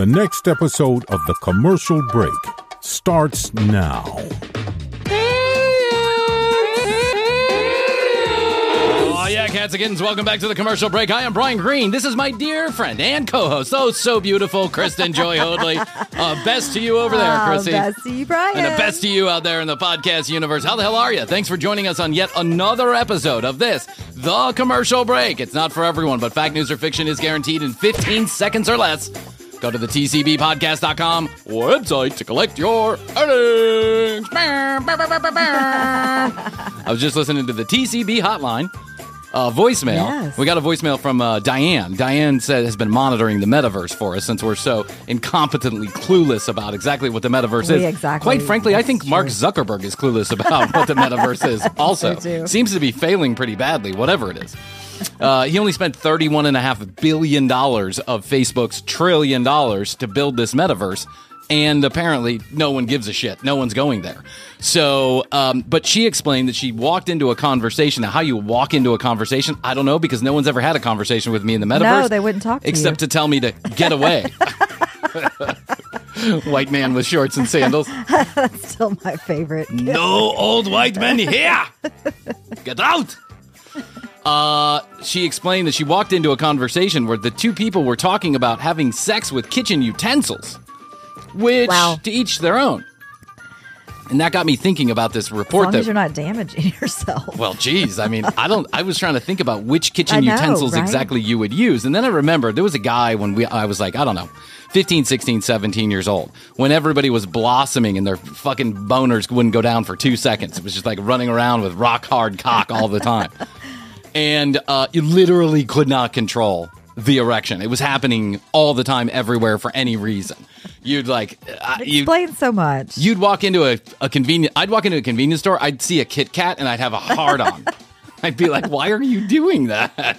The next episode of The Commercial Break starts now. Oh, yeah, cats and kittens, welcome back to The Commercial Break. I am Brian Green. This is my dear friend and co-host, so beautiful, Kristen Joy Hoadley. Best to you over there, Krissy. Best to you, Brian. And the best to you out there in the podcast universe. How the hell are you? Thanks for joining us on yet another episode of this, The Commercial Break. It's not for everyone, but fact, news, or fiction is guaranteed in 15 seconds or less. Go to the tcbpodcast.com website to collect your earnings. I was just listening to the TCB hotline voicemail. Yes. We got a voicemail from Diane. Diane has been monitoring the Metaverse for us since we're so incompetently clueless about exactly what the Metaverse is. Exactly. Quite frankly, I think Mark Zuckerberg is clueless about what the Metaverse is also. Seems to be failing pretty badly, whatever it is. He only spent $31.5 billion of Facebook's $1 trillion to build this metaverse, and apparently no one gives a shit. No one's going there. So, but she explained that she walked into a conversation. Now, how you walk into a conversation, I don't know, because no one's ever had a conversation with me in the metaverse. No, they wouldn't talk to except to tell me to get away. White man with shorts and sandals. That's still my favorite. No old white men here. Get out. She explained that she walked into a conversation where the two people were talking about having sex with kitchen utensils, which to each their own. And that got me thinking about this report. As long as you're not damaging yourself. Well, geez, I mean, I was trying to think about which kitchen utensils exactly you would use. And then I remembered there was a guy when I was like, I don't know, 15, 16, 17 years old, when everybody was blossoming and their fucking boners wouldn't go down for 2 seconds. It was just like running around with rock hard cock all the time. And you literally could not control the erection. It was happening all the time, everywhere, for any reason. You'd like... Explain so much. You'd walk into a convenience... I'd walk into a convenience store, I'd see a Kit Kat, and I'd have a hard-on. I'd be like, why are you doing that?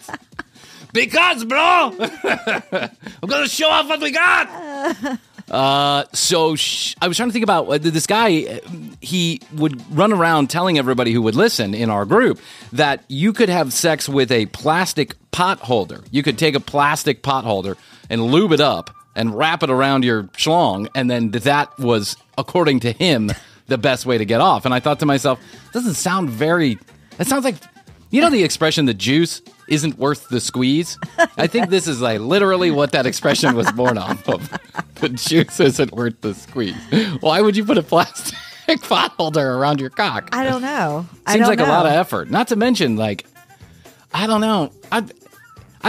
Because, bro! I'm going to show off what we got! I was trying to think about this guy. He would run around telling everybody who would listen in our group that you could have sex with a plastic pot holder. You could take a plastic pot holder and lube it up and wrap it around your schlong, and then that was, according to him, the best way to get off. And I thought to myself, doesn't sound very... It sounds like... You know the expression, the juice isn't worth the squeeze? I think this is like literally what that expression was born off of. The juice isn't worth the squeeze. Why would you put a plastic pot holder around your cock? I don't know. Seems like a lot of effort. Not to mention, like, I don't know. I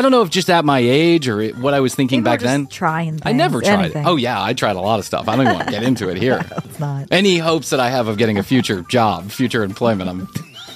don't know if just at my age or what I was thinking back then. Trying things, I never tried anything. it. Oh, yeah, I tried a lot of stuff. I don't even want to get into it here. No, it's not. Any hopes that I have of getting a future job, future employment, I'm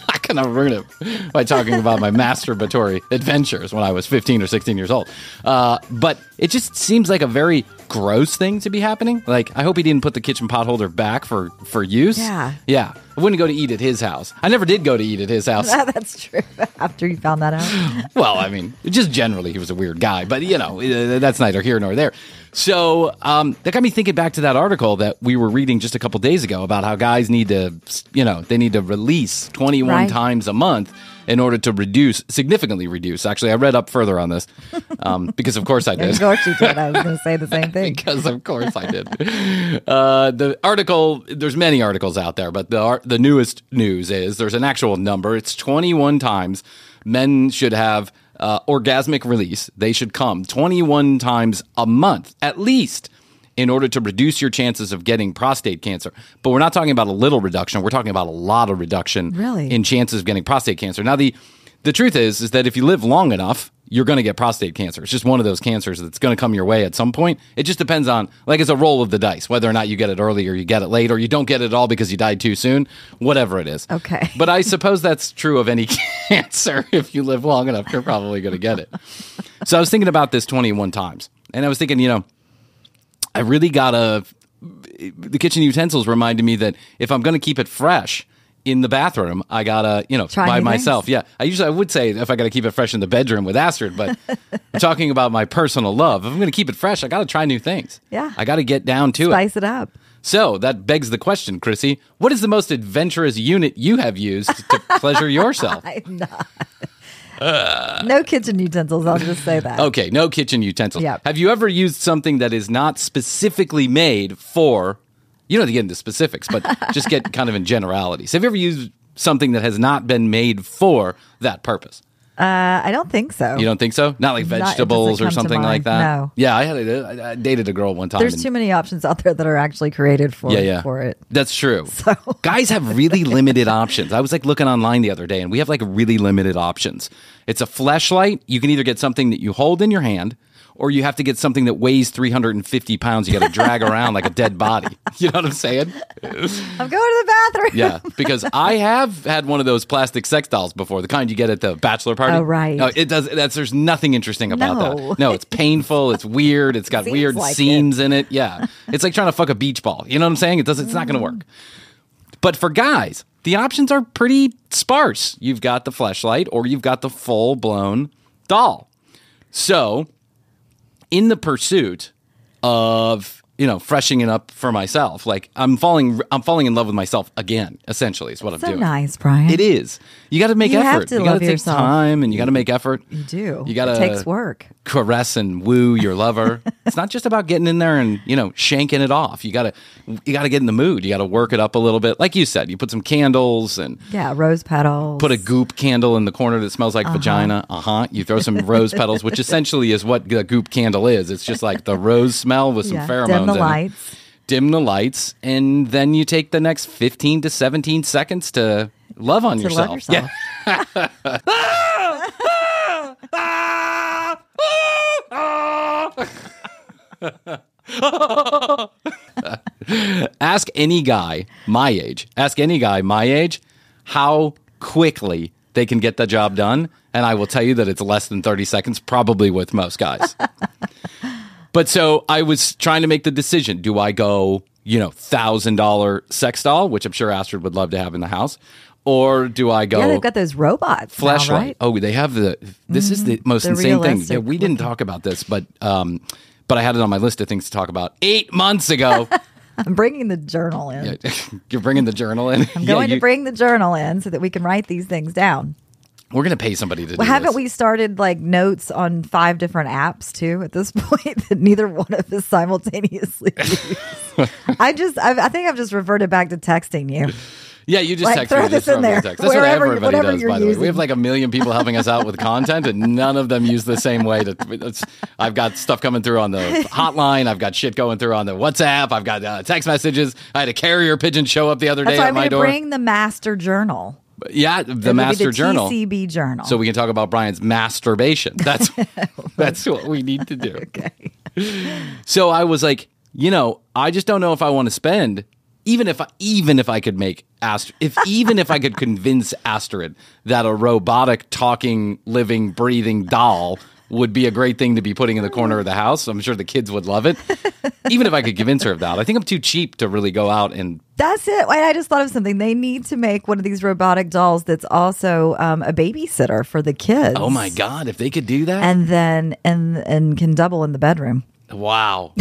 not going to ruin it by talking about my masturbatory adventures when I was 15 or 16 years old. But it just seems like a very gross thing to be happening. Like, I hope he didn't put the kitchen pot holder back for use. Yeah. Yeah. I wouldn't go to eat at his house. I never did go to eat at his house. That's true. After you found that out. Well, I mean, just generally, he was a weird guy. But, you know, that's neither here nor there. So that got me thinking back to that article that we were reading just a couple days ago about how guys need to, they need to release 21 times a month in order to significantly reduce. Actually, I read up further on this because, of course, I did. Of course you did. I was going to say the same thing. Because, of course, I did. The article, there's many articles out there, but the newest news is there's an actual number. It's 21 times men should have orgasmic release. They should come 21 times a month, at least, in order to reduce your chances of getting prostate cancer. But we're not talking about a little reduction. We're talking about a lot of reduction in chances of getting prostate cancer. Now, the truth is that if you live long enough, you're going to get prostate cancer. It's just one of those cancers that's going to come your way at some point. It just depends on, like, it's a roll of the dice, whether or not you get it early or you get it late or you don't get it at all because you died too soon, whatever it is. Okay. But I suppose that's true of any cancer. If you live long enough, you're probably going to get it. So I was thinking about this 21 times, and I was thinking, I really the kitchen utensils reminded me that if I'm going to keep it fresh in the bathroom, I gotta, by myself. Things. Yeah. I would say if I gotta keep it fresh in the bedroom with Astrid, but I'm talking about my personal love. If I'm going to keep it fresh, I gotta try new things. Yeah. I gotta get down to Spice it up. So that begs the question, Krissy, what is the most adventurous unit you have used to pleasure yourself? No kitchen utensils. I'll just say that. Okay, no kitchen utensils. Yep. Have you ever used something that is not specifically made for, you don't have to get into specifics, but just get kind of in generalities. Have you ever used something that has not been made for that purpose? I don't think so. You don't think so? Not like vegetables or something like that? No. Yeah, I dated a girl one time. There's too many options out there that are actually created for it. That's true. So. Guys have really limited options. I was like looking online the other day, and we have like really limited options. It's a Fleshlight. You can either get something that you hold in your hand, or you have to get something that weighs 350 pounds. You got to drag around like a dead body. You know what I'm saying? I'm going to the bathroom. Yeah, because I have had one of those plastic sex dolls before, the kind you get at the bachelor party. Oh, right. No, it does. There's nothing interesting about No. that. No, it's painful. It's weird. It's got Seems weird like seams in it. Yeah, it's like trying to fuck a beach ball. You know what I'm saying? It's not going to work. But for guys, the options are pretty sparse. You've got the Fleshlight, or you've got the full blown doll. So, in the pursuit of, freshening up for myself, like I'm falling in love with myself again, essentially, is what I'm So doing. nice, Brian. It is. You got to make You effort. have to You got love to take yourself. time, and you got to make effort. You do. You got to It takes work. caress and woo your lover. It's not just about getting in there and, shanking it off. You got to get in the mood. You got to work it up a little bit. Like you said, you put some candles and Yeah, rose petals. put a goop candle in the corner that smells like vagina. You throw some rose petals, which essentially is what the goop candle is. It's just like the rose smell with some pheromones dim the in it. lights. Dim the lights, and then you take the next 15 to 17 seconds to love on yourself. Love yourself. Ask any guy my age, how quickly they can get the job done, and I will tell you that it's less than 30 seconds, probably with most guys. But so I was trying to make the decision. Do I go, $1,000 sex doll, which I'm sure Astrid would love to have in the house, or do I go? Yeah, they've got those robots. Fleshlight? Now, right? Oh, they have this is the most The insane thing. Yeah, realistic we didn't talk about this, but I had it on my list of things to talk about 8 months ago. I'm bringing the journal in. Yeah, you're bringing the journal in. I'm going to bring the journal in so that we can write these things down. We're going to pay somebody to do Well, haven't this. we started like notes on 5 different apps too at this point that neither one of us simultaneously use? I think I've just reverted back to texting you. Yeah, you just Like, text throw me. this Just throw in me a there. text. That's what everybody Whatever does, you're by the way. We using. have like 1 million people helping us out with content, and none of them use the same way. I've got stuff coming through on the hotline. I've got shit going through on the WhatsApp. I've got text messages. I had a carrier pigeon show up the other day That's why at I'm my going to door. bring the master journal. Yeah, the It'll master be the journal. TCB journal. So we can talk about Brian's masturbation. That's what we need to do. Okay. So I was like, I just don't know if I want to spend, even if I could make even if I could convince Astrid that a robotic, talking, living, breathing doll would be a great thing to be putting in the corner of the house. I'm sure the kids would love it. Even if I could convince her of that. I think I'm too cheap to really go out and... That's it. I just thought of something. They need to make one of these robotic dolls that's also a babysitter for the kids. Oh my God, if they could do that. And then and can double in the bedroom. Wow.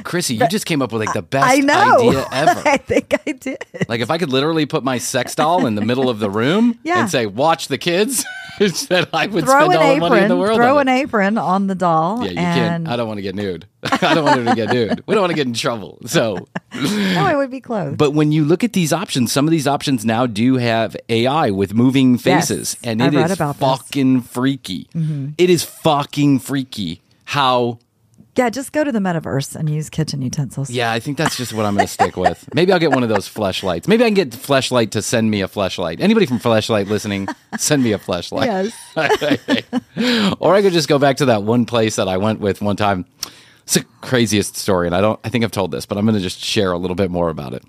Krissy, you just came up with like the best I know. idea ever. I think I did. Like if I could literally put my sex doll in the middle of the room Yeah. and say, watch the kids, that I would Throw spend an all the money in the apron. world Throw on an it. apron on the doll. Yeah, you and can't. I don't want to get nude. I don't want her to get nude. We don't want to get in trouble. So, No, it would be close. but when you look at these options, some of these options now do have AI with moving faces, Yes, and I it read is about this. fucking freaky. It is fucking freaky how. Yeah, just go to the Metaverse and use kitchen utensils. Yeah, I think that's just what I'm going to stick with. Maybe I'll get one of those Fleshlights. Maybe I can get Fleshlight to send me a Fleshlight. Anybody from Fleshlight listening, send me a Fleshlight. Yes. Or I could just go back to that one place that I went with one time. It's the craziest story, and I think I've told this, but I'm going to just share a little bit more about it.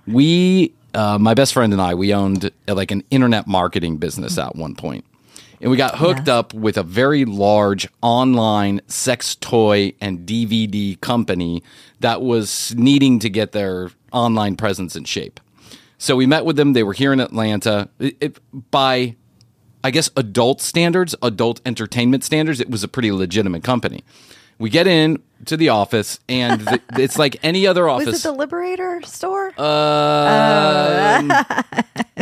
My best friend and I, we owned like an internet marketing business at one point. And we got hooked up with a very large online sex toy and DVD company that was needing to get their online presence in shape. So we met with them. They were here in Atlanta. By, I guess, adult standards, adult entertainment standards, it was a pretty legitimate company. We get in to the office, and it's like any other office. Was it the Liberator store?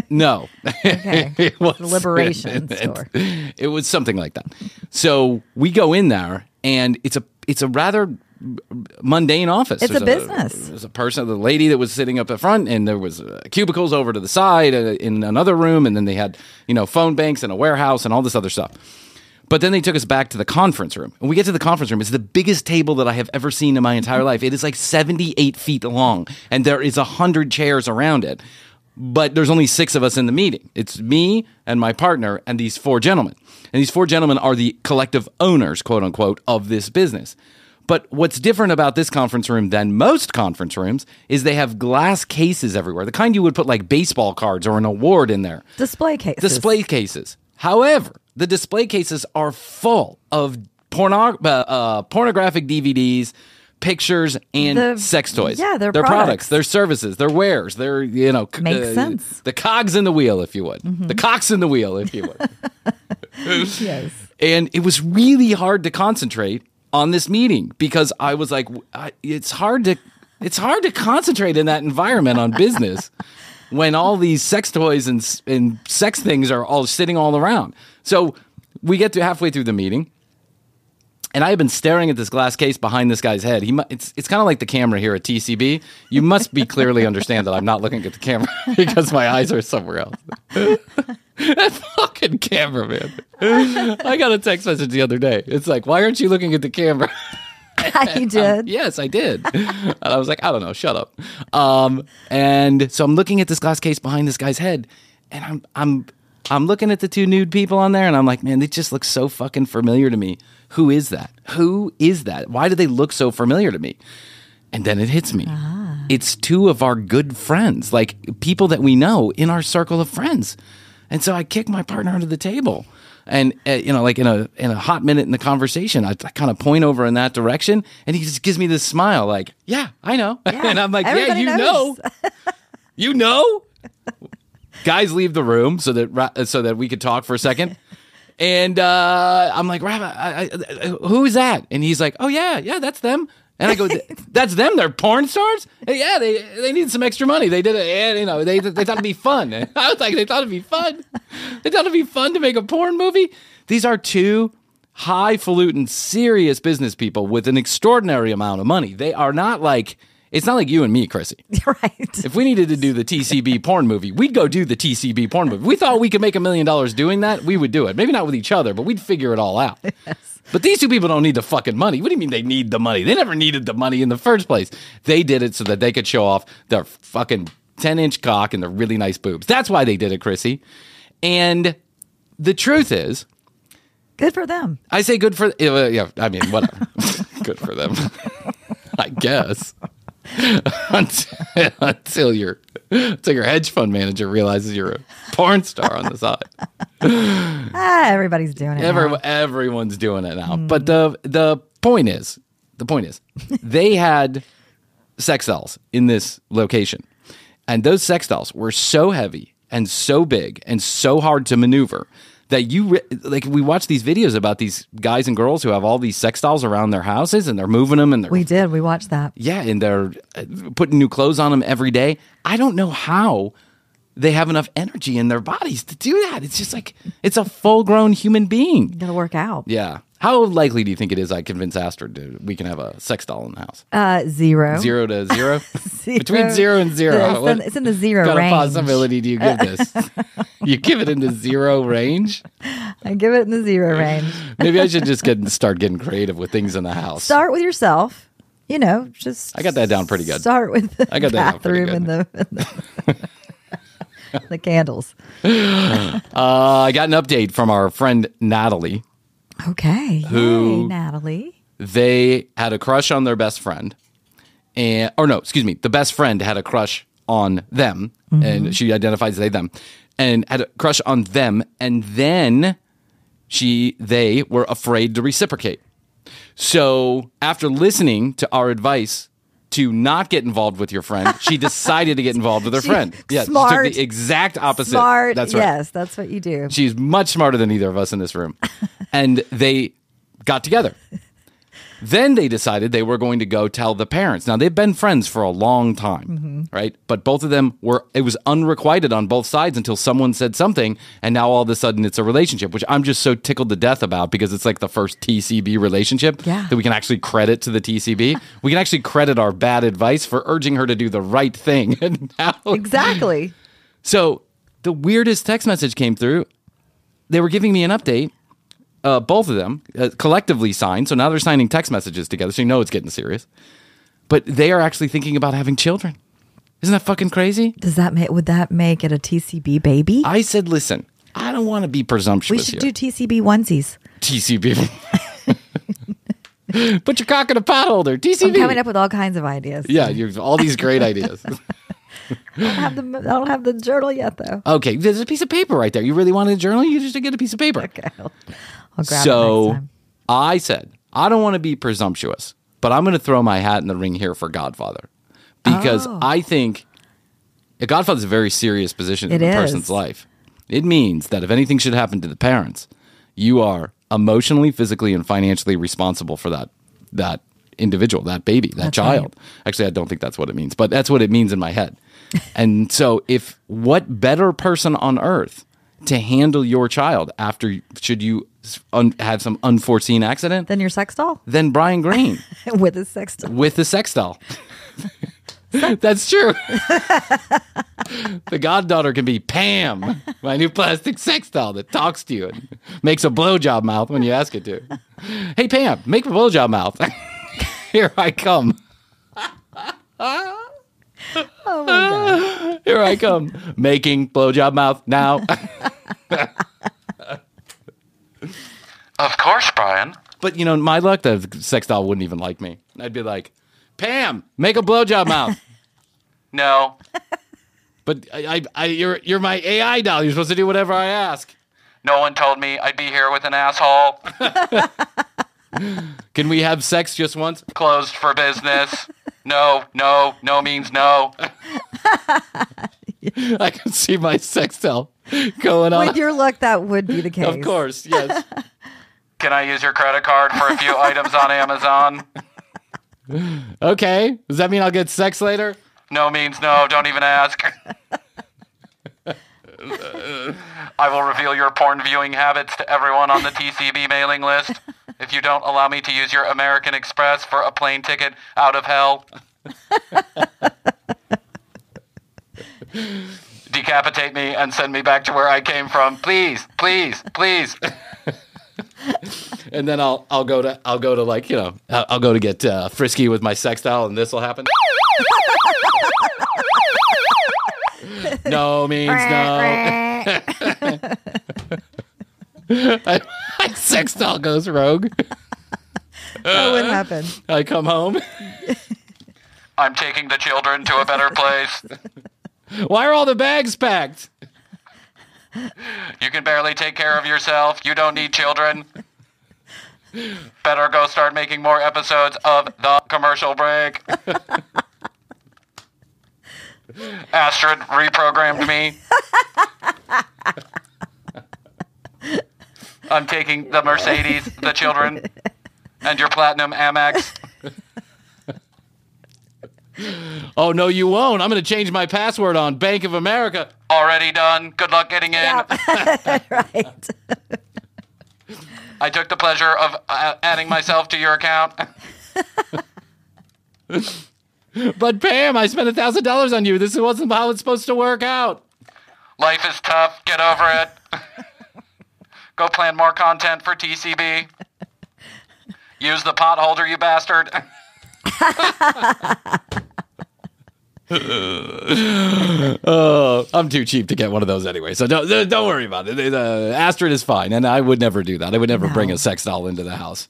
No. Okay. It was The Liberation store. It was something like that. So we go in there, and it's a rather mundane office. It's a business. There's a person, the lady that was sitting up at front, and there was cubicles over to the side in another room, and then they had phone banks and a warehouse and all this other stuff. But then they took us back to the conference room. When we get to the conference room, it's the biggest table that I have ever seen in my entire life. It is like 78 feet long, and there is 100 chairs around it. But there's only 6 of us in the meeting. It's me and my partner and these 4 gentlemen. And these 4 gentlemen are the collective owners, quote unquote, of this business. But what's different about this conference room than most conference rooms is they have glass cases everywhere. The kind you would put like baseball cards or an award in there. Display cases. However, the display cases are full of pornographic DVDs, pictures, and sex toys. Yeah, they're products, their services, their wares, their makes sense. The cogs in the wheel, if you would, the cocks in the wheel, if you would. Yes. And it was really hard to concentrate on this meeting because I was like, it's hard to concentrate in that environment on business. When all these sex toys and sex things are all sitting all around. So we get to halfway through the meeting, and I have been staring at this glass case behind this guy's head. It's kind of like the camera here at TCB. You must be clearly understand that I'm not looking at the camera because my eyes are somewhere else. That fucking camera, man. I got a text message the other day. It's like, why aren't you looking at the camera? You did? Yes, I did. And I was like, I don't know, shut up. And so I'm looking at this glass case behind this guy's head, and I'm looking at the 2 nude people on there, and I'm like, man, they just look so fucking familiar to me. Who is that? Who is that? Why do they look so familiar to me? And then it hits me. It's 2 of our good friends, like people that we know in our circle of friends. And so I kick my partner under the table. And like in a hot minute in the conversation, I kind of point over in that direction, and he just gives me this smile, like, "Yeah, I know." Yeah, and I'm like, everybody "Yeah, knows. You know." Guys leave the room so that we could talk for a second, and I'm like, "Rabbi, who is that?" And he's like, "Oh yeah, that's them." And I go, "That's them? They're porn stars? Yeah, they need some extra money. They did it, and they thought it'd be fun." And I was like, "They thought it'd be fun? They thought it'd be fun to make a porn movie?" These are 2 highfalutin, serious business people with an extraordinary amount of money. They are not like, it's not like you and me, Krissy. Right. If we needed to do the TCB porn movie, we'd go do the TCB porn movie. We thought we could make $1 million doing that, we would do it. Maybe not with each other, but we'd figure it all out. Yes. But these 2 people don't need the fucking money. What do you mean they need the money? They never needed the money in the first place. They did it so that they could show off their fucking 10-inch cock and their really nice boobs. That's why they did it, Krissy. And the truth is, good for them. I say good for, yeah, I mean, whatever. Good for them. I guess. Until your hedge fund manager realizes you're a porn star on the side. Everybody's doing it now. Everyone's doing it now. But the point is, they had sex dolls in this location. And those sex dolls were so heavy and so big and so hard to maneuver that we watch these videos about these guys and girls who have all these sex dolls around their houses, and they're moving them, and we watched that. Yeah, and they're putting new clothes on them every day. I don't know how they have enough energy in their bodies to do that. It's just like, it's a full-grown human being. You gotta work out. Yeah. How likely do you think it is I convince Astrid we can have a sex doll in the house? 0. 0 to 0? Zero. Between 0 and 0. It's in the 0 what range. What possibility do you give this? You give it in the 0 range? I give it in the 0 range. Maybe I should just start getting creative with things in the house. Start with yourself. Just... I got that down pretty good. Start with the bathroom and the candles. I got an update from our friend Natalie. Okay. Who, Natalie? They had a crush on their best friend. The best friend had a crush on them. Mm-hmm. And she identifies them. And had a crush on them. And then they were afraid to reciprocate. So after listening to our advice to not get involved with your friend, she decided to get involved with her friend. Yeah, smart. She took the exact opposite. Smart. That's right. Yes, that's what you do. She's much smarter than either of us in this room. And they got together. Then they decided they were going to go tell the parents. Now, they've been friends for a long time, right? But both of them it was unrequited on both sides until someone said something, and now all of a sudden it's a relationship, which I'm just so tickled to death about because it's like the first TCB relationship that we can actually credit to the TCB. We can actually credit our bad advice for urging her to do the right thing. And now, Exactly. So the weirdest text message came through. They were giving me an update. Both of them collectively signed. So now they're signing text messages together. So you know it's getting serious. But they are actually thinking about having children. Isn't that fucking crazy? Would that make it a TCB baby? I said, listen, I don't want to be presumptuous We should here. do TCB onesies. TCB. Put your cock in a pot holder. TCB. I'm coming up with all kinds of ideas. Yeah, you've all these great ideas. I don't have the journal yet, though. Okay, there's a piece of paper right there. You really wanted a journal? You just get a piece of paper. Okay. I'll grab it next time. I said, I don't want to be presumptuous, but I'm going to throw my hat in the ring here for Godfather. Because I think a Godfather is a very serious position in a person's life. It means that if anything should happen to the parents, you are emotionally, physically, and financially responsible for that individual, that baby, that child. Right. Actually, I don't think that's what it means, but that's what it means in my head. And so what better person on earth to handle your child should you have some unforeseen accident? Then your sex doll? Than Brian Green. With his sex doll. With the sex doll. That's true. The goddaughter can be Pam, my new plastic sex doll that talks to you and makes a blowjob mouth when you ask it to. Hey, Pam, make a blowjob mouth. Here I come. Oh, my God. Here I come. Making blowjob mouth now. Of course, Brian. But, my luck, the sex doll wouldn't even like me. I'd be like, Pam, make a blowjob mouth. No. But you're my AI doll. You're supposed to do whatever I ask. No one told me I'd be here with an asshole. Can we have sex just once? Closed for business. No means no. I can see my sex doll going on. With your luck, that would be the case. Of course, yes. Can I use your credit card for a few items on Amazon? Okay. Does that mean I'll get sex later? No means no. Don't even ask. I will reveal your porn viewing habits to everyone on the TCB mailing list if you don't allow me to use your American Express for a plane ticket out of hell. Decapitate me and send me back to where I came from. Please, please, please. And then I'll go to I'll go to get frisky with my sex doll, and this will happen. No means no. My sex doll goes rogue. That would happen. I come home. I'm taking the children to a better place. Why are all the bags packed? You can barely take care of yourself. You don't need children. Better go start making more episodes of The Commercial Break. Astrid reprogrammed me. I'm taking the Mercedes, the children, and your platinum Amex. Oh, no, you won't. I'm going to change my password on Bank of America. Already done. Good luck getting in. Yep. Right. I took the pleasure of adding myself to your account. But Pam, I spent $1,000 on you. This wasn't how it's supposed to work out. Life is tough. Get over it. Go plan more content for TCB. Use the pot holder, you bastard. I'm too cheap to get one of those anyway, so don't worry about it. Astrid is fine, and I would never do that. I would never bring a sex doll into the house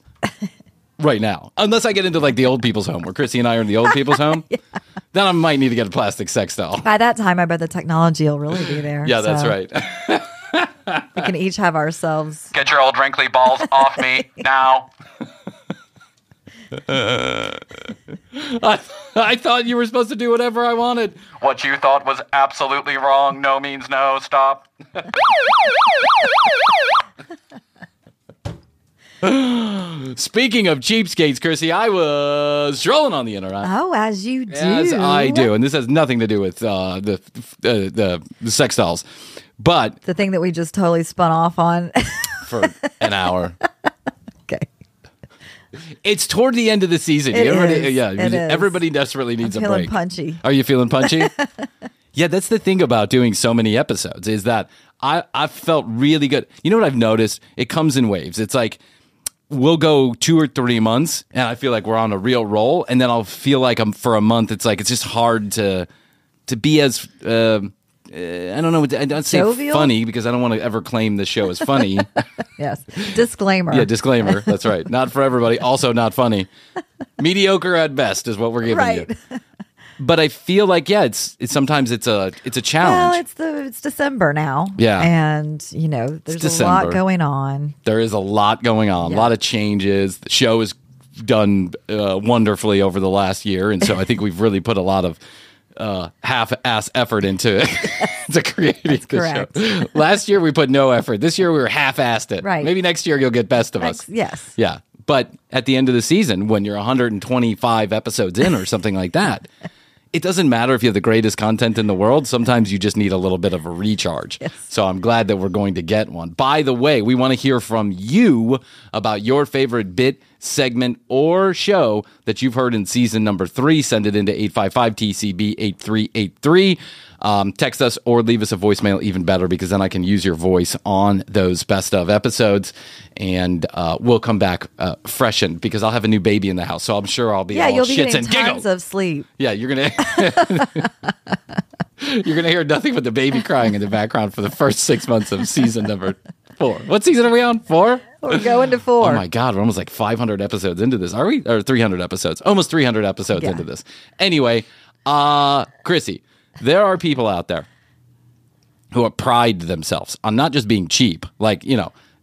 right now, unless I get into like the old people's home, where Krissy and I are in the old people's home. Yeah. Then I might need to get a plastic sex doll. By that time, I bet the technology will really be there. Yeah, that's right. We can each have ourselves. Get your old wrinkly balls off me now. I thought you were supposed to do whatever I wanted. What you thought was absolutely wrong. No means no. Stop. Speaking of cheapskates, Krissy, I was strolling on the internet. Oh, as you do. As I do. And this has nothing to do with the sex dolls. But The thing that we just totally spun off on. for an hour. Okay. It's toward the end of the season. It is. Everybody desperately needs a Feeling break. punchy. Are you feeling punchy? Yeah, that's the thing about doing so many episodes is that I felt really good. You know what I've noticed? It comes in waves. It's like we'll go 2 or 3 months and I feel like we're on a real roll, and then I'll feel like I'm for a month. It's like it's just hard to be as I don't know. I don't say Jovial? funny because I don't want to ever claim the show as funny. Yes. Disclaimer. Yeah, disclaimer. That's right. Not for everybody. Also not funny. Mediocre at best is what we're giving Right. you. But I feel like it's sometimes it's a challenge. Well, it's December now. Yeah. And, there's a lot December. going on. There is a lot going on. Yeah. A lot of changes. The show has done wonderfully over the last year, and so I think we've really put a lot of half-ass effort into it to creating the show. Last year we put no effort. This year we were half-assed it. Right. Maybe next year you'll get best of us. Yes. Yeah. But at the end of the season, when you're 125 episodes in or something like that, it doesn't matter if you have the greatest content in the world. Sometimes you just need a little bit of a recharge. Yes. So I'm glad that we're going to get one. By the way, we want to hear from you about your favorite bit, segment, or show that you've heard in season number 3. Send it into 855-TCB-8383. Text us or leave us a voicemail, even better, because then I can use your voice on those best of episodes. And we'll come back freshened because I'll have a new baby in the house. So I'm sure I'll be all You'll be shits getting and tons giggles. of sleep. Yeah, you're gonna hear nothing but the baby crying in the background for the first 6 months of season number 4. What season are we on? 4? We're going to 4. Oh my God, we're almost like 500 episodes into this. Are we? Or 300 episodes? Almost 300 episodes into this. Anyway, Krissy, there are people out there who pride themselves on not just being cheap, like,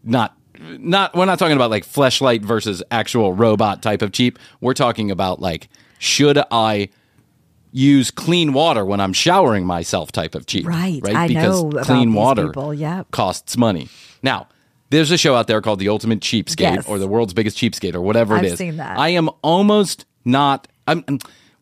not we're not talking about like Fleshlight versus actual robot type of cheap. We're talking about like, should I use clean water when I'm showering myself type of cheap. Right. I Because know about clean these water people. Yep. costs money. Now, there's a show out there called The Ultimate Cheapskate Yes. or The World's Biggest Cheapskate or whatever it I've is. seen that. I am almost not...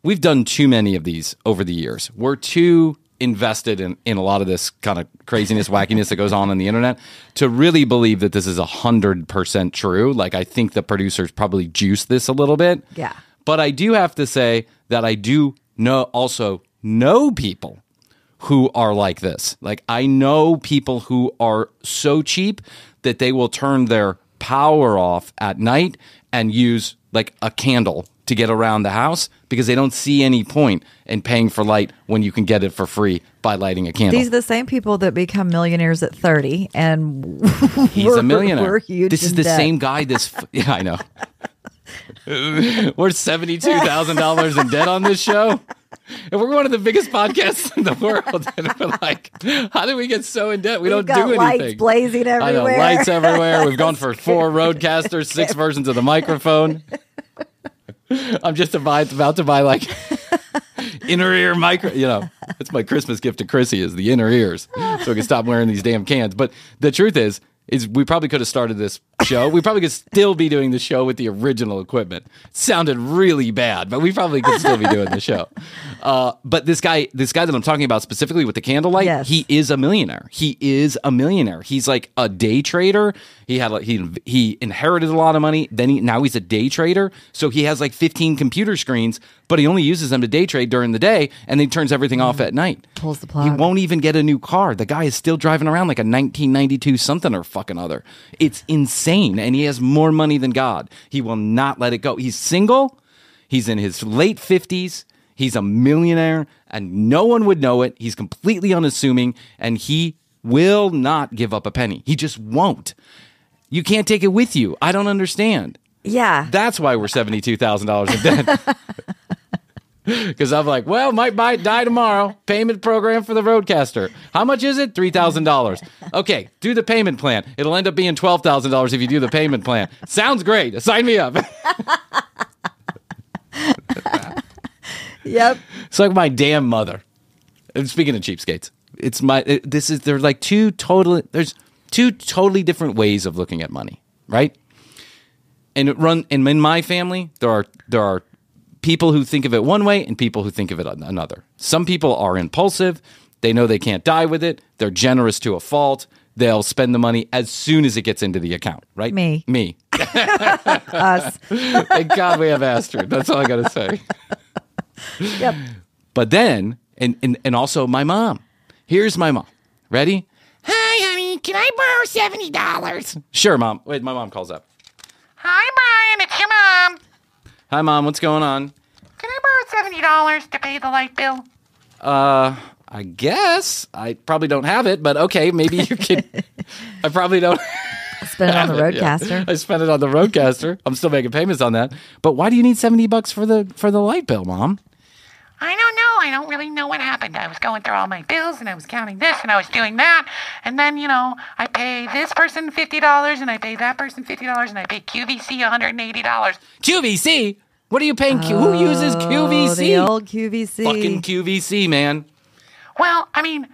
we've done too many of these over the years. We're too invested in a lot of this kind of craziness, wackiness that goes on the internet to really believe that this is 100% true. Like, I think the producers probably juice this a little bit. Yeah. But I do have to say that I do also know people who are like this. Like, I know people who are so cheap that they will turn their power off at night and use like a candle to get around the house because they don't see any point in paying for light when you can get it for free by lighting a candle. These are the same people that become millionaires at 30 and He's a millionaire. We're huge This is in the debt. same guy. Yeah, I know. We're $72,000 in debt on this show. And we're one of the biggest podcasts in the world. And we're like, how did we get so in debt? We don't We've do got anything. lights blazing everywhere. I know, lights everywhere. We've gone for 4 roadcasters, 6 versions of the microphone. I'm just about to buy like inner ear micro. That's my Christmas gift to Krissy is the inner ears, so we can stop wearing these damn cans. But the truth is we probably could have started this show. We probably could still be doing the show with the original equipment. It sounded really bad, but we probably could still be doing the show. But this guy that I'm talking about specifically with the candlelight, Yes. he is a millionaire. He is a millionaire. He's like a day trader. He inherited a lot of money. Now he's a day trader. So he has like 15 computer screens, but he only uses them to day trade during the day, and then he turns everything off at night. Pulls the plug. He won't even get a new car. The guy is still driving around like a 1992 something or fucking other. It's insane, and he has more money than God. He will not let it go. He's single. He's in his late 50s. He's a millionaire, and no one would know it. He's completely unassuming, and he will not give up a penny. He just won't. You can't take it with you. I don't understand. Yeah. That's why we're $72,000 in debt. Because I'm like, well, might die tomorrow. Payment program for the Roadcaster. How much is it? $3,000. Okay, do the payment plan. It'll end up being $12,000 if you do the payment plan. Sounds great. Sign me up. Yep. It's like my damn mother. And speaking of cheapskates, there's two totally different ways of looking at money, right? And in my family, there are people who think of it one way and people who think of it another. Some people are impulsive. They know they can't die with it. They're generous to a fault. They'll spend the money as soon as it gets into the account, right? Me. Us. Thank God we have Astrid. That's all I got to say. Yep. But then, and also my mom. Here's my mom. Ready? Hi, honey. Can I borrow $70? Sure, Mom. Wait, my mom calls up. Hi, Brian. It's your mom. Hi, Mom. What's going on? Can I borrow $70 to pay the light bill? I guess. I probably don't have it, but okay, maybe you can. I probably don't. Spend it on the Roadcaster. Yeah. I spent it on the Roadcaster. I'm still making payments on that. But why do you need $70 for the light bill, Mom? I don't know. I don't really know what happened. I was going through all my bills, and I was counting this, and I was doing that. And then, I pay this person $50, and I pay that person $50, and I pay QVC $180. QVC? What are you paying? Who uses QVC? The old QVC. Fucking QVC, man. Well, I mean,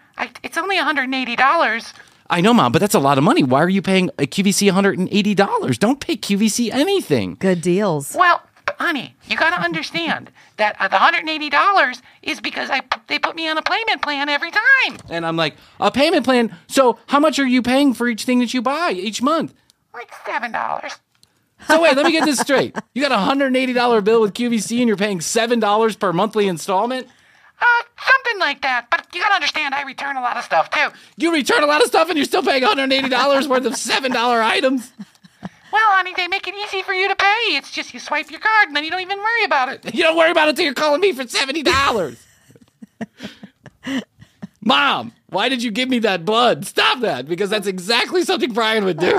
it's only $180. I know, Mom, but that's a lot of money. Why are you paying a QVC $180? Don't pay QVC anything. Good deals. Well, honey, you got to understand that the $180 is because they put me on a payment plan every time. And I'm like, a payment plan? So how much are you paying for each thing that you buy each month? Like $7. So wait, let me get this straight. You got a $180 bill with QVC and you're paying $7 per monthly installment? Something like that. But you got to understand, I return a lot of stuff, too. You return a lot of stuff and you're still paying $180 worth of $7 items? Well, honey, they make it easy for you to pay. It's just you swipe your card and then you don't even worry about it. You don't worry about it till you're calling me for $70. Mom, why did you give me that blood? Stop that, because that's exactly something Brian would do.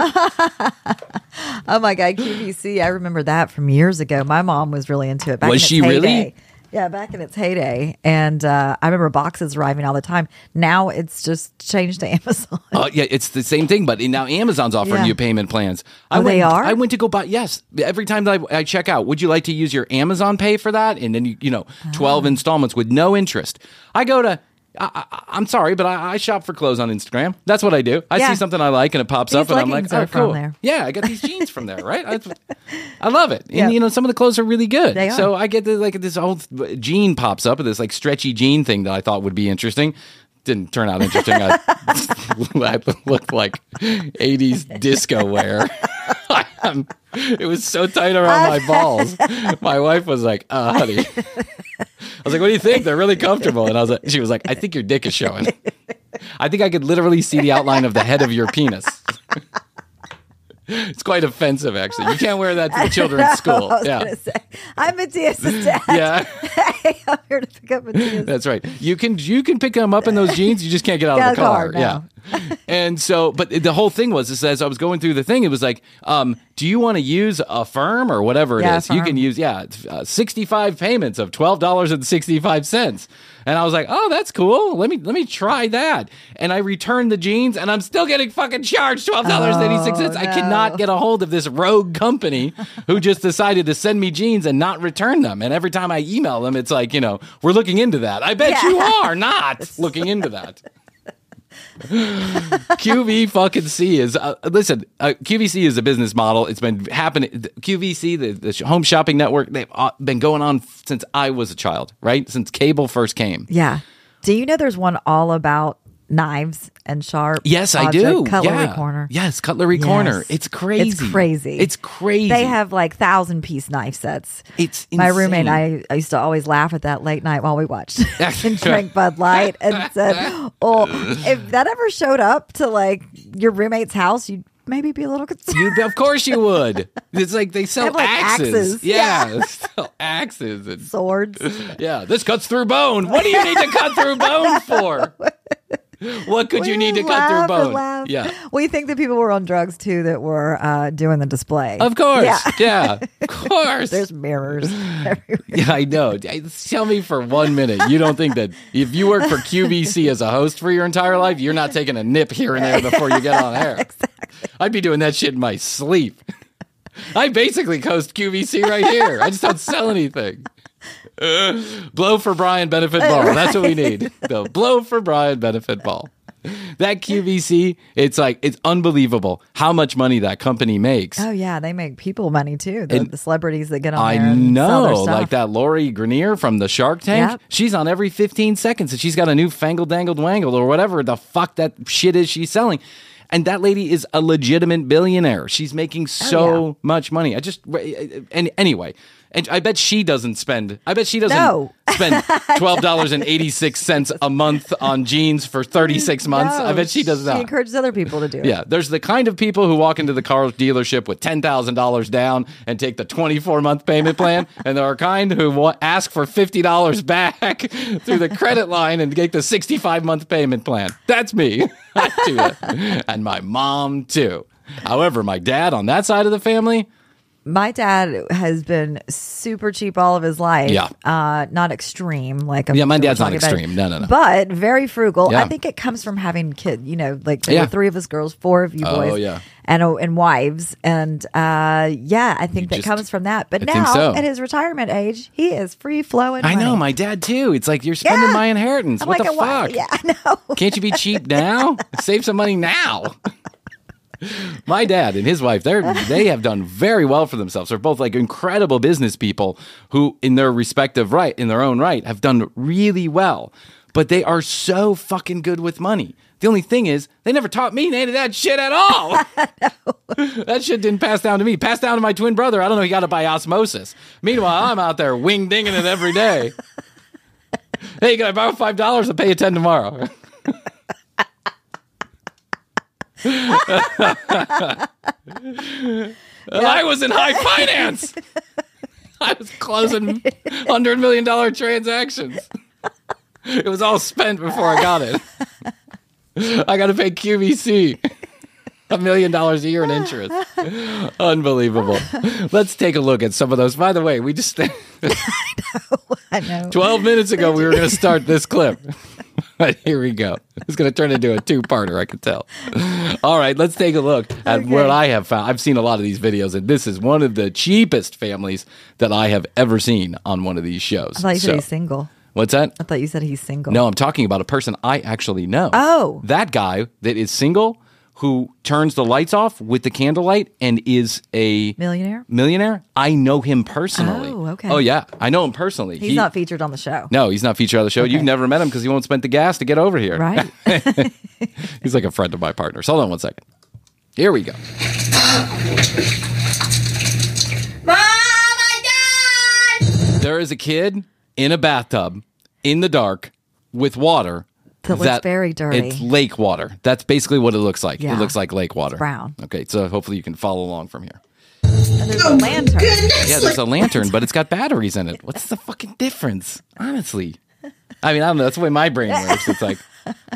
Oh my God, QVC. I remember that from years ago. My mom was really into it. Was she really? Yeah, back in its heyday. And I remember boxes arriving all the time. Now it's just changed to Amazon. Yeah, it's the same thing, but now Amazon's offering you payment plans. They are? I went to go buy, yes. Every time that I check out, would you like to use your Amazon Pay for that? And then, 12 installments with no interest. I go to, I'm sorry, but I shop for clothes on Instagram. That's what I do. I see something I like and it pops up and I'm like, oh, cool. There. Yeah, I got these jeans from there, right? I love it. And, some of the clothes are really good. They are. So I get this old jean pops up, this like stretchy jean thing that I thought would be interesting. Didn't turn out interesting. I looked like 80s disco wear. It was so tight around my balls. My wife was like, honey. I was like, what do you think? They're really comfortable. And she was like, I think your dick is showing. I think I could literally see the outline of the head of your penis. It's quite offensive, actually. You can't wear that to the children at school. I was gonna say, I'm Matthias's dad. Yeah. Hey, I'm here to pick up Matthias. That's right. You can pick them up in those jeans. You just can't get out of the car. No. Yeah. And so, but the whole thing was, as I was going through the thing, it was like, do you want to use Affirm or whatever it is? Affirm. You can use, 65 payments of $12.65. And I was like, oh, that's cool. Let me try that. And I returned the jeans and I'm still getting fucking charged $12.86. Oh, I cannot get a hold of this rogue company who just decided to send me jeans and not return them. And every time I email them, it's like, we're looking into that. I bet you are not looking into that. QV fucking C is listen. QVC is a business model. It's been happening. QVC, the home shopping network, they've been going on since I was a child, right? Since cable first came. Yeah. Do you know there's one all about knives and sharp? Yes, I do. Cutlery Corner. Yes, Cutlery Corner. It's crazy. It's crazy. They have like 1,000-piece knife sets. It's insane. My roommate and I used to always laugh at that late night while we watched and drank Bud Light and said, "Oh, if that ever showed up to like your roommate's house, you'd maybe be a little concerned." Of course you would. It's like they sell like axes. Yeah, Yeah. they sell axes and Swords. Yeah, this cuts through bone. What do you need to cut through bone for? What could you need to cut through bone? Yeah. We think that people were on drugs too that were doing the display. Of course. Yeah. Of course. There's mirrors everywhere. Yeah, I know. Tell me for 1 minute, you don't think that if you work for QVC as a host for your entire life, you're not taking a nip here and there before you get on air. Exactly. I'd be doing that shit in my sleep. I basically host QVC right here. I just don't sell anything. Blow for Bryan benefit ball. That's what we need. The blow for Bryan benefit ball. That QVC, it's unbelievable how much money that company makes. Oh yeah, they make people money too. The celebrities that get on I there. And sell their know, stuff. like that Lori Grenier from the Shark Tank. Yep. She's on every 15 seconds, and she's got a new fangled dangled wangled or whatever the fuck that shit is she's selling. And that lady is a legitimate billionaire. She's making so much money. Anyway. And I bet she doesn't spend. I bet she doesn't spend $12.86 a month on jeans for 36 months. No, I bet she does not. She encourages other people to do it. Yeah, there's the kind of people who walk into the car dealership with $10,000 down and take the 24-month payment plan, and there are kind who ask for $50 back through the credit line and take the 65-month payment plan. That's me. I do that, and my mom too. However, my dad on that side of the family. My dad has been super cheap all of his life. Yeah. Not extreme. My dad's not extreme. No. But very frugal. Yeah. I think it comes from having kids, there were 3 of us girls, 4 of you boys. Oh, yeah. And wives. And I think that comes from that. But now, at his retirement age, he is free flowing. I know, my dad too. It's like, you're spending my inheritance. I'm what like, the fuck? Yeah, I know. Can't you be cheap now? Save some money now. My dad and his wife, they have done very well for themselves. They're both incredible business people who, in their own right, have done really well. But they are so fucking good with money. The only thing is, they never taught me any of that shit at all. That shit didn't pass down to me. Passed down to my twin brother. I don't know. He got it by osmosis. Meanwhile, I'm out there wing-dinging it every day. Hey, can I borrow $5? I'll pay you 10 tomorrow. I was in high finance. I was closing $100 million transactions. It was all spent before I got it. I got to pay QVC $1 million a year in interest. Unbelievable. Let's take a look at some of those. By the way, we just I know. 12 minutes ago we were going to start this clip. But here we go. It's going to turn into a 2-parter, I can tell. All right, let's take a look at what I have found. I've seen a lot of these videos, and this is one of the cheapest families that I have ever seen on one of these shows. I thought you said he's single. What's that? I thought you said he's single. No, I'm talking about a person I actually know. Oh. That guy that is single who turns the lights off with the candlelight and is a millionaire. I know him personally. Oh, okay. Oh, yeah. I know him personally. He's not featured on the show. No, he's not featured on the show. Okay. You've never met him because he won't spend the gas to get over here. Right. He's like a friend of my partner's. Hold on one second. Here we go. Mom, my dad! There is a kid in a bathtub in the dark with water. That looks very dirty. It's lake water. That's basically what it looks like. Yeah. It looks like lake water. It's brown. Okay, so hopefully you can follow along from here. And there's a lantern. Yeah, there's a lantern, but it's got batteries in it. What's the fucking difference? Honestly. I mean, I don't know. That's the way my brain works. It's like,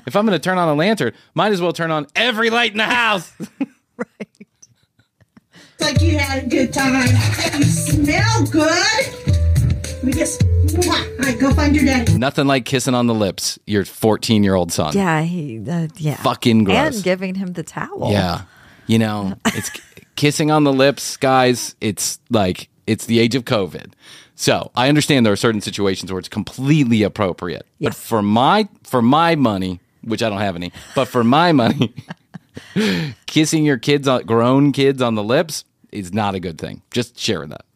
if I'm going to turn on a lantern, might as well turn on every light in the house. Right. It's like you had a good time. You smell good. We just, all right, go find your daddy. Nothing like kissing on the lips, your 14-year-old son. Yeah, yeah. Fucking gross. And giving him the towel. Yeah. It's kissing on the lips, guys. It's the age of COVID. So I understand there are certain situations where it's completely appropriate. Yes. But for my money, which I don't have any, but for my money, kissing your grown kids on the lips is not a good thing. Just sharing that.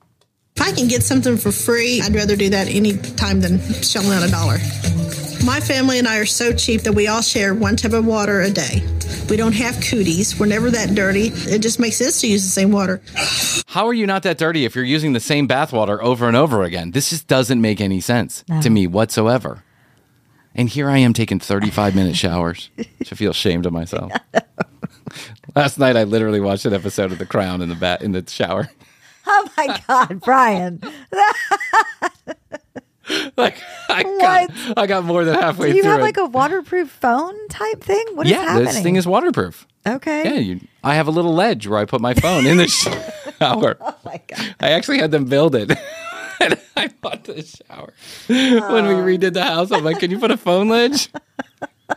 If I can get something for free, I'd rather do that any time than shelling out $1. My family and I are so cheap that we all share one tub of water a day. We don't have cooties. We're never that dirty. It just makes sense to use the same water. How are you not that dirty if you're using the same bathwater over and over again? This just doesn't make any sense to me whatsoever. And here I am taking 35-minute showers. I feel ashamed of myself. Last night I literally watched an episode of The Crown in the shower. Oh my God, Brian. I got more than halfway through. Do you have like a waterproof phone type thing? What is happening? This thing is waterproof. Okay. Yeah, I have a little ledge where I put my phone in the shower. Oh my God. I actually had them build it. And I bought the shower. When we redid the house, I'm like, can you put a phone ledge?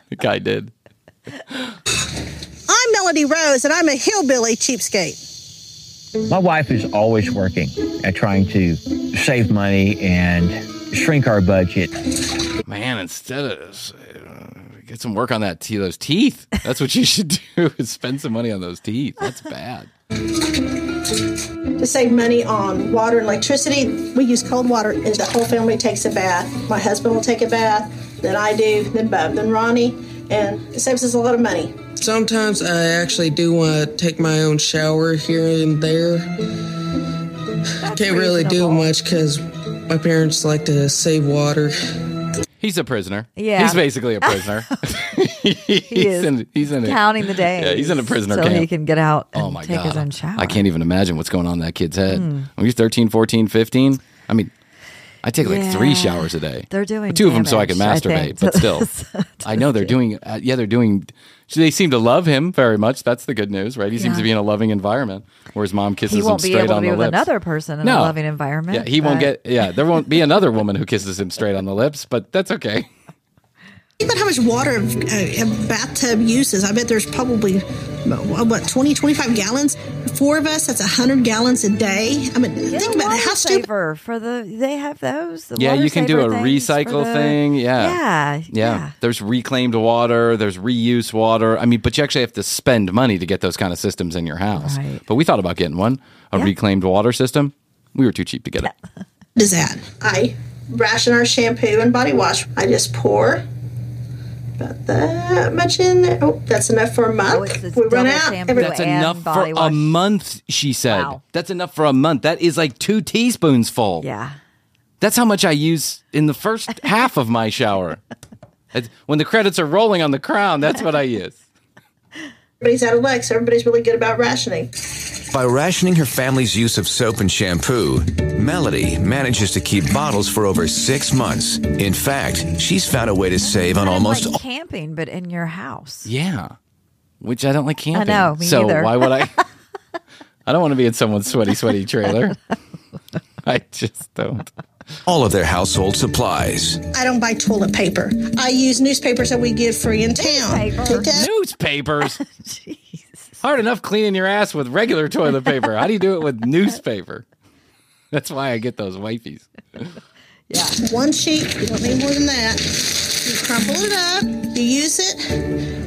The guy did. I'm Melody Rose, and I'm a hillbilly cheapskate. My wife is always working at trying to save money and shrink our budget. Man, instead of Get some work on those teeth. That's what you should do, is spend some money on those teeth. That's bad. To save money on water and electricity, we use cold water, and the whole family takes a bath. My husband will take a bath, then I do, then Beau, then Ronnie, and it saves us a lot of money. Sometimes I actually do want to take my own shower here and there. Can't really do much because my parents like to save water. He's a prisoner. Yeah. He's basically a prisoser. he's in counting the days. Yeah, he's in a prisoner camp. So he can get out and my take God. his own shower. I can't even imagine what's going on in that kid's head. When you're 13, 14, 15, I mean, I take like 3 showers a day. They're doing 2 of them so I can damage, masturbate, but still. I know they're doing, they seem to love him very much. That's the good news, right? He seems to be in a loving environment where his mom kisses him straight on the lips. He won't be able to be with another person in a loving environment. Yeah, he won't there won't be another woman who kisses him straight on the lips, but that's okay. Think about how much water a bathtub uses. I bet there's probably, 20, 25 gallons? 4 of us, that's 100 gallons a day. I mean, think about it. How stupid. They have those. You can do a recycle thing. Yeah. There's reclaimed water. There's reuse water. I mean, but you actually have to spend money to get those kind of systems in your house. Right. But we thought about getting one, a reclaimed water system. We were too cheap to get it. What is that? I ration our shampoo and body wash. I just pour about that much in there. Oh, that's enough for a month. We run out. That's enough for a month, she said. Wow. That's enough for a month. That is like 2 teaspoons full. Yeah. That's how much I use in the first half of my shower. When the credits are rolling on the crown, that's what I use. Everybody's out of luck, so everybody's really good about rationing. By rationing her family's use of soap and shampoo, Melody manages to keep bottles for over 6 months. In fact, she's found a way to save on almost like camping, but in your house. Yeah, which I don't like camping. I know, me so neither. Why would I? I don't want to be in someone's sweaty trailer. I just don't. All of their household supplies. I don't buy toilet paper. I use newspapers that we get free in town. Newspapers? Jeez. Hard enough cleaning your ass with regular toilet paper. How do you do it with newspaper? That's why I get those wifeys. Yeah. 1 sheet. You don't need more than that. You crumple it up. You use it.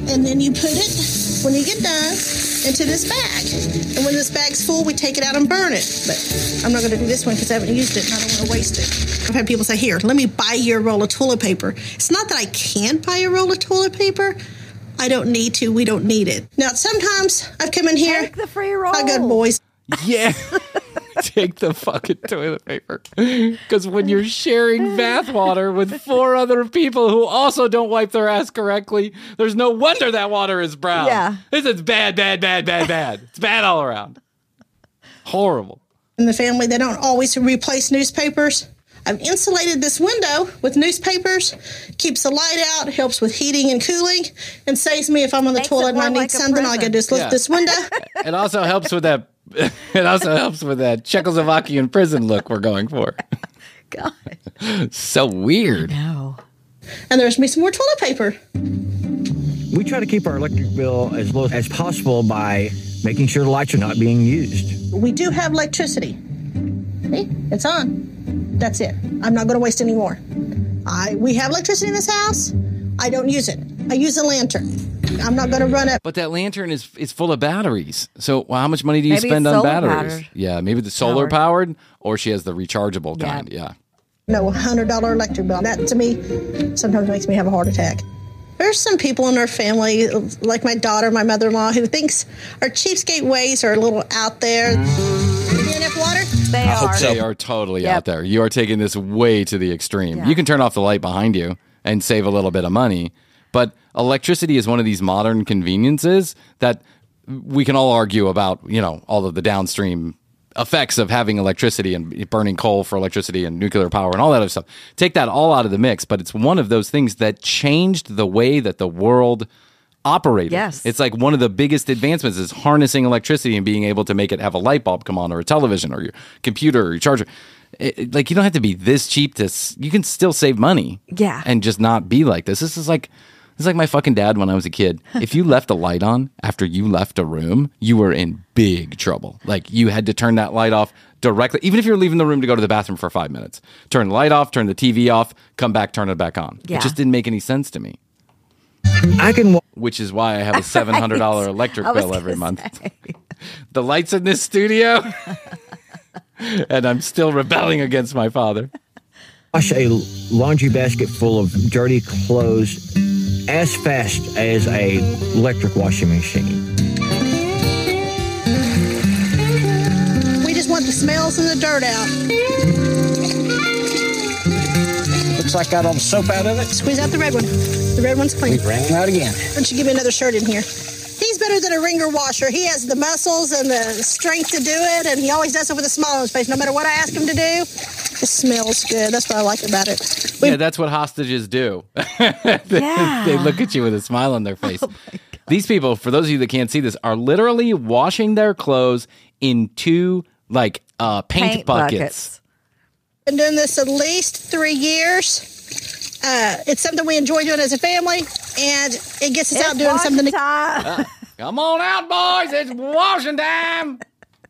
And then you put it, when you get done, into this bag. And when this bag's full, we take it out and burn it. But I'm not going to do this one because I haven't used it and I don't want to waste it. I've had people say, here, let me buy you a roll of toilet paper. It's not that I can't buy a roll of toilet paper. I don't need to. We don't need it. Now, sometimes I've come in here. Take the free roll. I got boys. Yeah. Take the fucking toilet paper. Because when you're sharing bath water with 4 other people who also don't wipe their ass correctly, there's no wonder that water is brown. Yeah. This is bad. It's bad all around. Horrible. In the family, they don't always replace newspapers. I've insulated this window with newspapers, keeps the light out, helps with heating and cooling, and saves me if I'm on the toilet and I need something, I can just lift this window. It also helps with that. It also helps with that Czechoslovakian prison look we're going for. God, so weird. No. And there's me some more toilet paper. We try to keep our electric bill as low as possible by making sure the lights are not being used. We do have electricity. See, it's on. That's it. I'm not going to waste any more. We have electricity in this house. I don't use it. I use a lantern. I'm not going to run it. But that lantern is full of batteries. So how much money do you spend on batteries? Powered. Yeah, maybe the solar powered, or she has the rechargeable kind. Yeah. No, $100 electric bill. That, to me, sometimes makes me have a heart attack. There's some people in our family, like my daughter, my mother-in-law, who thinks our cheapskate ways are a little out there. Enough water? They are. They are totally out there. You are taking this way to the extreme. Yeah. You can turn off the light behind you and save a little bit of money. But electricity is one of these modern conveniences that we can all argue about, all of the downstream effects of having electricity and burning coal for electricity and nuclear power and all that other stuff. Take that all out of the mix, but it's one of those things that changed the way that the world operated. Yes. It's like one of the biggest advancements is harnessing electricity and being able to make it have a light bulb come on or a television or your computer or your charger. You don't have to be this cheap you can still save money. Yeah. And just not be like this. This is like my fucking dad when I was a kid. If you left a light on after you left a room, you were in big trouble. Like you had to turn that light off directly, even if you're leaving the room to go to the bathroom for 5 minutes. Turn the light off, turn the TV off, come back, turn it back on. Yeah. It just didn't make any sense to me. I can which is why I have a $700 electric bill every month. The lights in this studio, and I'm still rebelling against my father. Wash a laundry basket full of dirty clothes as fast as a electric washing machine. We just want the smells and the dirt out. Looks like got all the soap out of it. Squeeze out the red one. The red one's clean. We bring it out again. Why don't you give me another shirt in here? He's better than a ringer washer. He has the muscles and the strength to do it, and he always does it with a smile on his face. No matter what I ask him to do, it smells good. That's what I like about it. Yeah, that's what hostages do. They look at you with a smile on their face. These people, for those of you that can't see this, are literally washing their clothes in two paint buckets. Been doing this at least 3 years. It's something we enjoy doing as a family, and it gets us out doing something. Come on out, boys! It's washing time.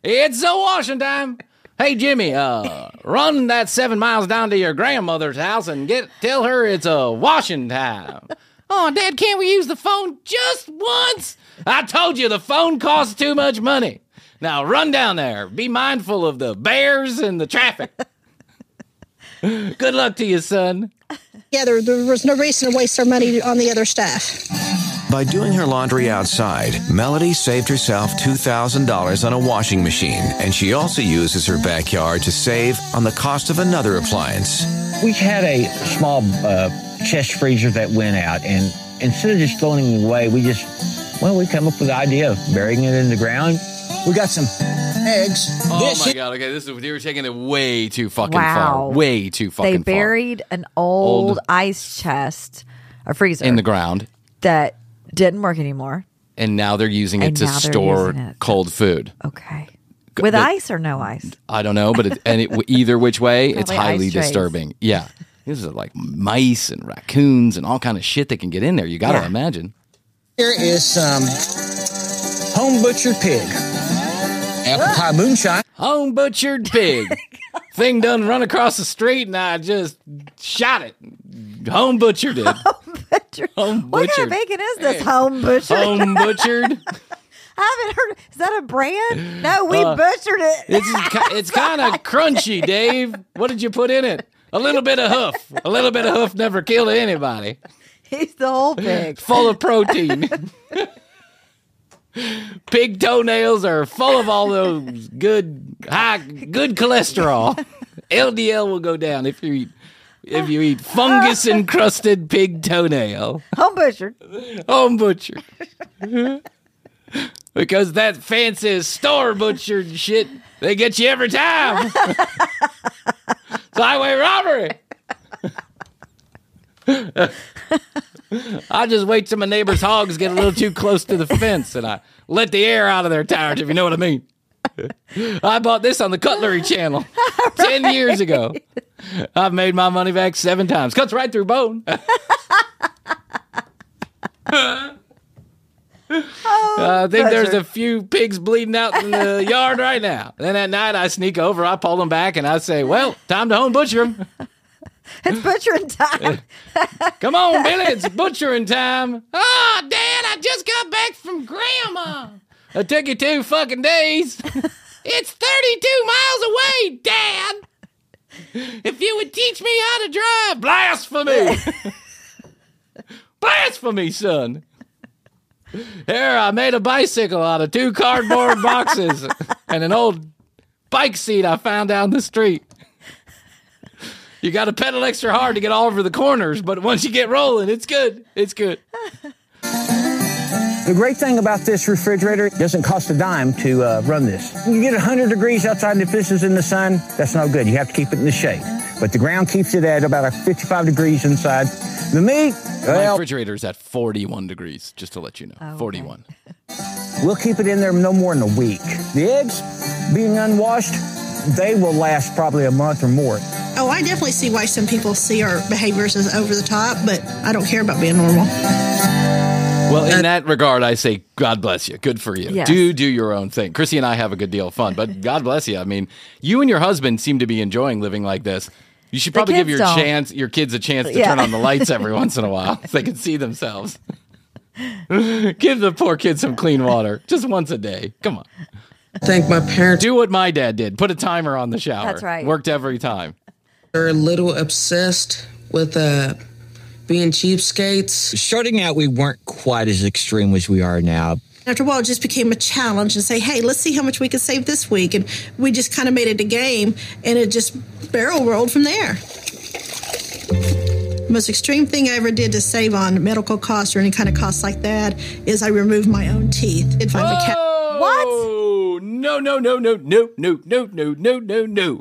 It's a washing time. Hey, Jimmy, run that 7 miles down to your grandmother's house and tell her it's a washing time. Oh, Dad, can't we use the phone just once? I told you the phone costs too much money. Now run down there. Be mindful of the bears and the traffic. Good luck to you, son. Yeah, there was no reason to waste our money on the other staff. By doing her laundry outside, Melody saved herself $2,000 on a washing machine, and she also uses her backyard to save on the cost of another appliance. We had a small chest freezer that went out, and instead of just throwing it away, we come up with the idea of burying it in the ground. We got some eggs. Oh my God! Okay, you were taking it way too fucking far. Way too fucking far. They buried an old ice chest, a freezer in the ground that didn't work anymore, and now they're using it to store cold food. Okay, with ice or no ice? I don't know, but either which way, it's highly disturbing. Yeah, these are like mice and raccoons and all kind of shit that can get in there. You got to imagine. Here is some home butchered pig. Apple pie moonshine. Home butchered pig. Thing done run across the street and I just shot it. Home butchered it. Home butchered. What kind of bacon is this? Home butchered. Home butchered. I haven't heard. Is that a brand? No, we butchered it. It's kind of crunchy, Dave. What did you put in it? A little bit of hoof. A little bit of hoof never killed anybody. He's the whole pig. Full of protein. Pig toenails are full of all those good cholesterol. LDL will go down if you eat fungus encrusted pig toenail. Home butchered. Home butchered. Because that fancy store butchered shit, they get you every time. It's highway robbery. I just wait till my neighbor's hogs get a little too close to the fence and I let the air out of their tires, if you know what I mean. I bought this on the Cutlery channel 10 years ago. I've made my money back 7 times. Cuts right through bone. I think there's a few pigs bleeding out in the yard right now. Then at night I sneak over, I pull them back, and I say, well, time to home butcher them. It's butchering time. Come on, Billy, it's butchering time. Oh, Dad, I just got back from Grandma. It took you 2 fucking days. It's 32 miles away, Dad. If you would teach me how to drive. Blasphemy. Blasphemy, son. Here, I made a bicycle out of 2 cardboard boxes and an old bike seat I found down the street. You got to pedal extra hard to get all over the corners, but once you get rolling, it's good. It's good. The great thing about this refrigerator, it doesn't cost a dime to run this. You get 100 degrees outside, and if this is in the sun, that's no good. You have to keep it in the shade. But the ground keeps it at about 55 degrees inside. The meat, my refrigerator's at 41 degrees, just to let you know. Oh, 41. We'll keep it in there no more than a week. The eggs, being unwashed, they will last probably a month or more. Oh, I definitely see why some people see our behaviors as over the top, but I don't care about being normal. Well, in that regard, I say, God bless you. Good for you. Yes. Do your own thing. Krissy and I have a good deal of fun, but God bless you. I mean, you and your husband seem to be enjoying living like this. You should probably give your kids a chance to turn on the lights every once in a while so they can see themselves. Give the poor kid some clean water just once a day. Come on. I think my parents Do what my dad did. Put a timer on the shower. That's right. Worked every time. are a little obsessed with being cheapskates. Starting out, we weren't quite as extreme as we are now. After a while, it just became a challenge and say, hey, let's see how much we can save this week. And we just kind of made it a game, and it just barrel rolled from there. The most extreme thing I ever did to save on medical costs or any kind of costs like that is I removed my own teeth. If I'm a cat. What? No.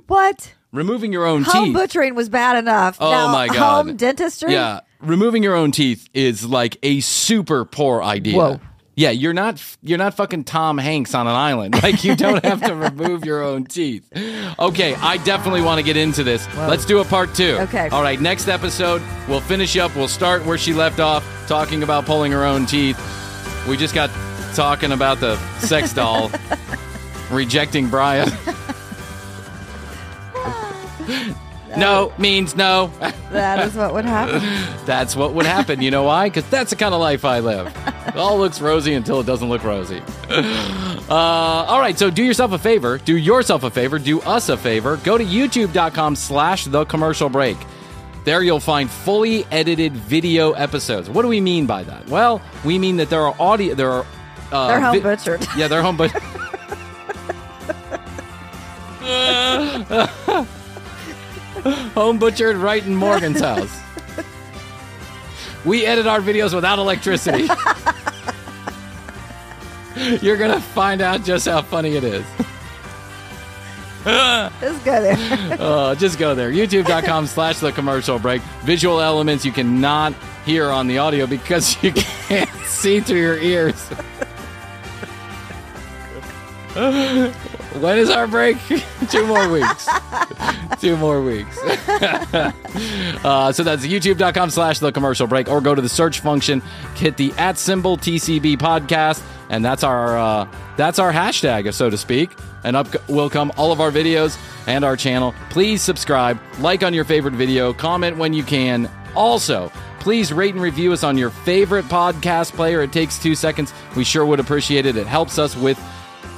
What? Removing your own Home teeth. butchering was bad enough. Oh, now, my God. Home dentistry? Yeah. Removing your own teeth is like a super poor idea. Whoa. Yeah, you're not fucking Tom Hanks on an island. Like, you don't have to remove your own teeth. Okay, I definitely want to get into this. Whoa. Let's do a part 2. Okay. All right, next episode, we'll finish up. We'll start where she left off, talking about pulling her own teeth. We just got talking about the sex doll rejecting Bryan. No means no. That is what would happen. That's what would happen. You know why? Because that's the kind of life I live. It all looks rosy until it doesn't look rosy. All right, so do yourself a favor. Do yourself a favor. Do us a favor. Go to youtube.com/thecommercialbreak. There you'll find fully edited video episodes. What do we mean by that? Well, we mean that there are audio. They're home butchered. Yeah, they're home butchered. Home butchered right in Morgan's house. We edit our videos without electricity. You're going to find out just how funny it is. Just go there. Just go there. YouTube.com/thecommercialbreak. Visual elements you cannot hear on the audio because you can't see through your ears. When is our break? 2 more weeks. 2 more weeks. So that's youtube.com/thecommercialbreak, or go to the search function, hit the @TCB podcast, and that's our hashtag, so to speak. And up will come all of our videos and our channel. Please subscribe, like on your favorite video, comment when you can. Also, please rate and review us on your favorite podcast player. It takes 2 seconds. We sure would appreciate it. It helps us with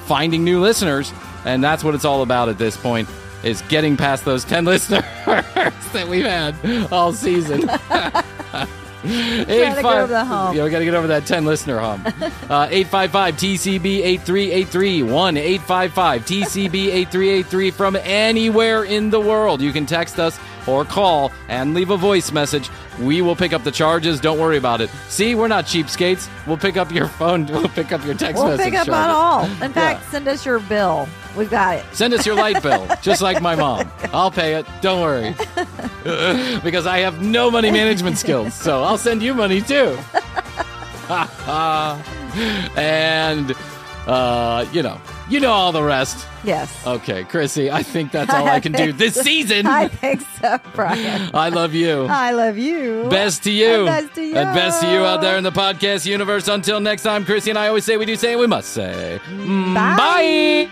finding new listeners, and that's what it's all about at this point, is getting past those 10 listeners that we've had all season. Trying to get over the hump. Yeah, we got to get over that 10 listener hump. 855-TCB-8383, 1-855-TCB-8383 from anywhere in the world. You can text us or call and leave a voice message. We will pick up the charges. Don't worry about it. See, we're not cheapskates. We'll pick up your phone. We'll pick up your text message. We'll pick up charges. on all. In fact, send us your bill. We've got it. Send us your light bill, just like my mom. I'll pay it. Don't worry. Because I have no money management skills, so I'll send you money too. And, you know all the rest. Yes. Okay, Krissy, I think that's all I can do this season. I think so, Bryan. I love you. I love you. Best to you. And best to you. And best to you out there in the podcast universe. Until next time, Krissy and I always say, we do say, and we must say. Bye. Bye.